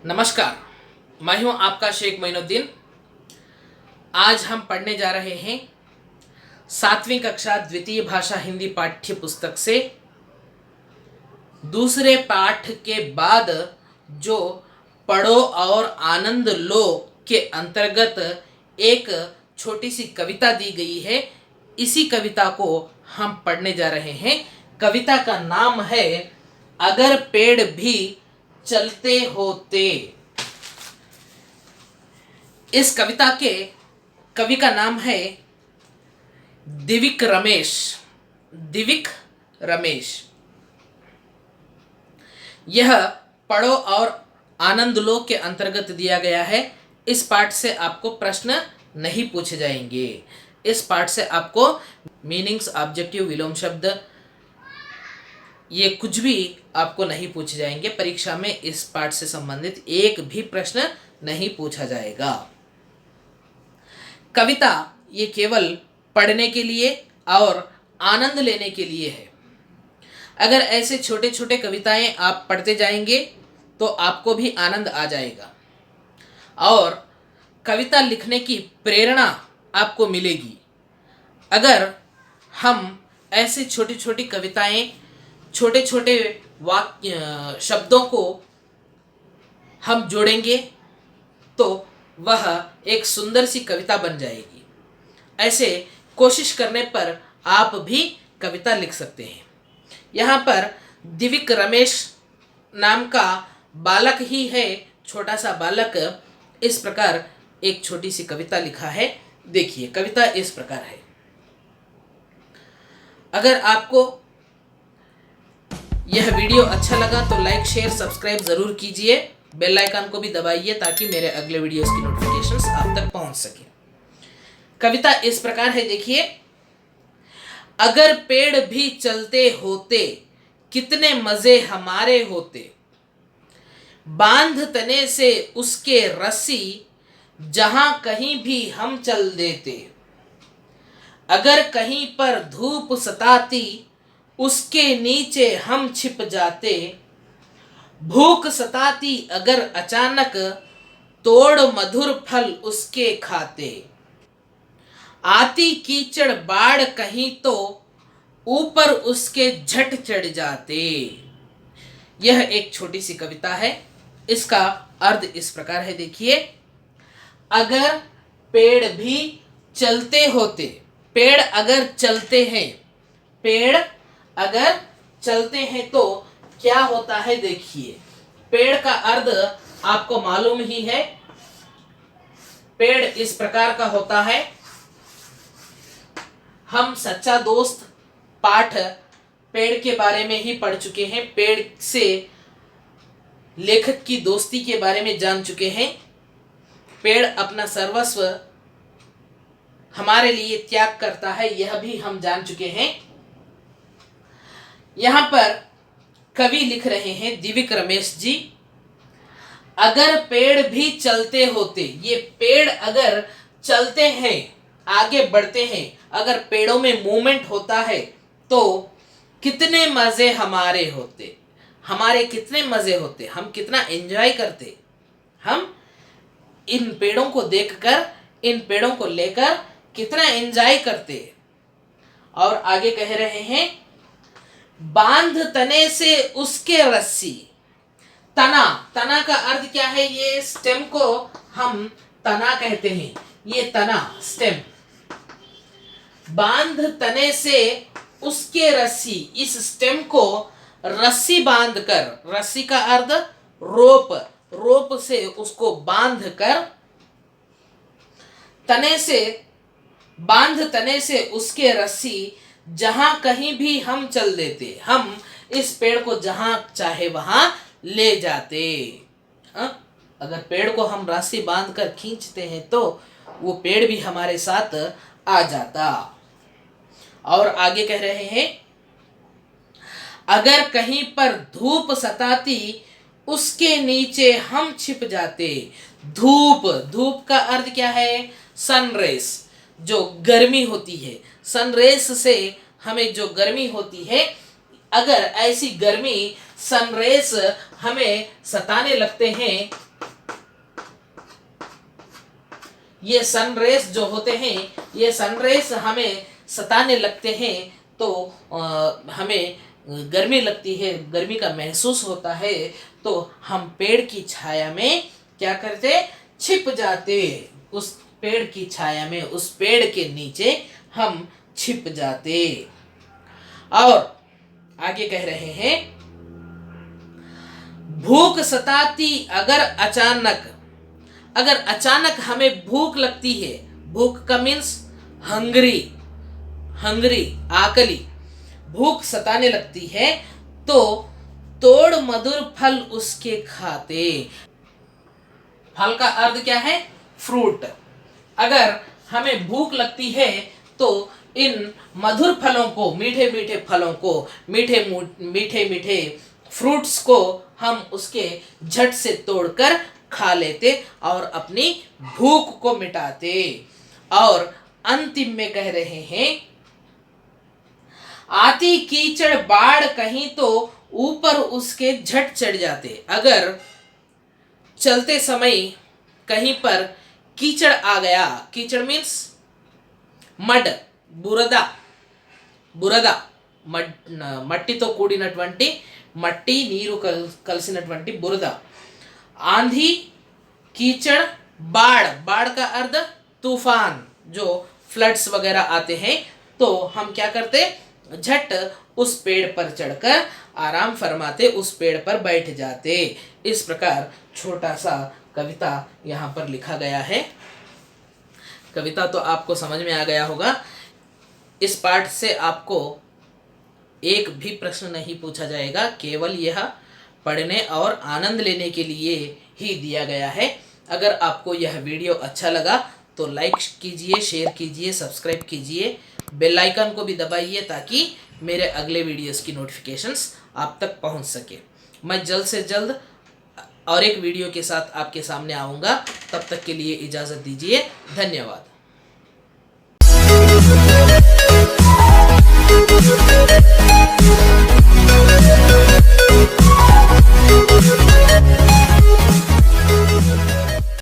नमस्कार, मैं हूं आपका शेख मोइनुद्दीन। आज हम पढ़ने जा रहे हैं 7वीं कक्षा द्वितीय भाषा हिंदी पाठ्य पुस्तक से दूसरे पाठ के बाद जो पढ़ो और आनंद लो के अंतर्गत एक छोटी सी कविता दी गई है। इसी कविता को हम पढ़ने जा रहे हैं। कविता का नाम है अगर पेड़ भी चलते होते। इस कविता के कवि का नाम है दिविक रमेश। दिविक रमेश। यह पढ़ो और आनंद लो के अंतर्गत दिया गया है। इस पाठ से आपको प्रश्न नहीं पूछे जाएंगे। इस पाठ से आपको मीनिंग्स, ऑब्जेक्टिव, विलोम शब्द, ये कुछ भी आपको नहीं पूछे जाएंगे। परीक्षा में इस पाठ से संबंधित एक भी प्रश्न नहीं पूछा जाएगा। कविता ये केवल पढ़ने के लिए और आनंद लेने के लिए है। अगर ऐसे छोटे छोटे कविताएं आप पढ़ते जाएंगे तो आपको भी आनंद आ जाएगा और कविता लिखने की प्रेरणा आपको मिलेगी। अगर हम ऐसे छोटी छोटी कविताएं, छोटे छोटे वाक्य, शब्दों को हम जोड़ेंगे तो वह एक सुंदर सी कविता बन जाएगी। ऐसे कोशिश करने पर आप भी कविता लिख सकते हैं। यहाँ पर दिविक रमेश नाम का बालक ही है, छोटा सा बालक इस प्रकार एक छोटी सी कविता लिखा है। देखिए, कविता इस प्रकार है। अगर आपको यह वीडियो अच्छा लगा तो लाइक, शेयर, सब्सक्राइब जरूर कीजिए। बेल आइकन को भी दबाइए ताकि मेरे अगले वीडियोस की नोटिफिकेशंस आप तक पहुंच सके। कविता इस प्रकार है, देखिए। अगर पेड़ भी चलते होते कितने मजे हमारे होते, बांध तने से उसके रस्सी जहां कहीं भी हम चल देते। अगर कहीं पर धूप सताती उसके नीचे हम छिप जाते। भूख सताती अगर अचानक तोड़ मधुर फल उसके खाते। आती कीचड़ बाढ़ कहीं तो ऊपर उसके झट चढ़ जाते। यह एक छोटी सी कविता है। इसका अर्थ इस प्रकार है, देखिए। अगर पेड़ भी चलते होते, पेड़ अगर चलते हैं, पेड़ अगर चलते हैं तो क्या होता है, देखिए। पेड़ का अर्थ आपको मालूम ही है। पेड़ इस प्रकार का होता है। हम सच्चा दोस्त पाठ पेड़ के बारे में ही पढ़ चुके हैं। पेड़ से लेखक की दोस्ती के बारे में जान चुके हैं। पेड़ अपना सर्वस्व हमारे लिए त्याग करता है, यह भी हम जान चुके हैं। यहां पर कवि लिख रहे हैं, दिविक रमेश जी, अगर पेड़ भी चलते होते। ये पेड़ अगर चलते हैं, आगे बढ़ते हैं, अगर पेड़ों में मूवमेंट होता है तो कितने मजे हमारे होते। हमारे कितने मजे होते, हम कितना एंजॉय करते। हम इन पेड़ों को देखकर, इन पेड़ों को लेकर कितना एंजॉय करते। और आगे कह रहे हैं, बांध तने से उसके रस्सी। तना, तना का अर्थ क्या है? ये स्टेम को हम तना कहते हैं। ये तना, स्टेम। बांध तने से उसके रस्सी, इस स्टेम को रस्सी बांधकर, रस्सी का अर्थ रोप, रोप से उसको बांधकर, तने से, बांध तने से उसके रस्सी जहां कहीं भी हम चल देते। हम इस पेड़ को जहां चाहे वहां ले जाते। अगर पेड़ को हम रस्सी बांधकर खींचते हैं तो वो पेड़ भी हमारे साथ आ जाता। और आगे कह रहे हैं, अगर कहीं पर धूप सताती उसके नीचे हम छिप जाते। धूप, धूप का अर्थ क्या है? सनरेस, जो गर्मी होती है। सनरेस से हमें जो गर्मी होती है, अगर ऐसी गर्मी, सनरेस हमें सताने लगते हैं ये सनरेज जो होते हैं, ये सनरेज हमें सताने लगते हैं तो हमें गर्मी लगती है, गर्मी का महसूस होता है, तो हम पेड़ की छाया में क्या करते, छिप जाते। उस पेड़ की छाया में, उस पेड़ के नीचे हम छिप जाते। और आगे कह रहे हैं, भूख सताती अगर अचानक हमें भूख लगती है, भूख का मीन्स हंग्री, आकली, भूख सताने लगती है तो तोड़ मधुर फल उसके खाते। फल का अर्थ क्या है, फ्रूट। अगर हमें भूख लगती है तो इन मधुर फलों को, मीठे मीठे फलों को, मीठे मीठे फ्रूट्स को हम उसके झट से तोड़कर खा लेते और अपनी भूख को मिटाते। और अंतिम में कह रहे हैं, आती कीचड़ बाढ़ कहीं तो ऊपर उसके झट चढ़ जाते। अगर चलते समय कहीं पर कीचड़ आ गया, कीचड़ मीन्स मड, బురద మట్టితో కూడినటువంటి, మట్టి నీరు కలిసినటువంటి బురద, आंधी, कीचड़, बाढ़ का अर्थ तूफान, जो फ्लड्स वगैरह आते हैं, तो हम क्या करते, झट उस पेड़ पर चढ़कर आराम फरमाते, उस पेड़ पर बैठ जाते। इस प्रकार छोटा सा कविता यहाँ पर लिखा गया है। कविता तो आपको समझ में आ गया होगा। इस पाठ से आपको एक भी प्रश्न नहीं पूछा जाएगा, केवल यह पढ़ने और आनंद लेने के लिए ही दिया गया है। अगर आपको यह वीडियो अच्छा लगा तो लाइक कीजिए, शेयर कीजिए, सब्सक्राइब कीजिए, बेल आइकन को भी दबाइए ताकि मेरे अगले वीडियोस की नोटिफिकेशंस आप तक पहुंच सके। मैं जल्द से जल्द और एक वीडियो के साथ आपके सामने आऊँगा। तब तक के लिए इजाज़त दीजिए। धन्यवाद।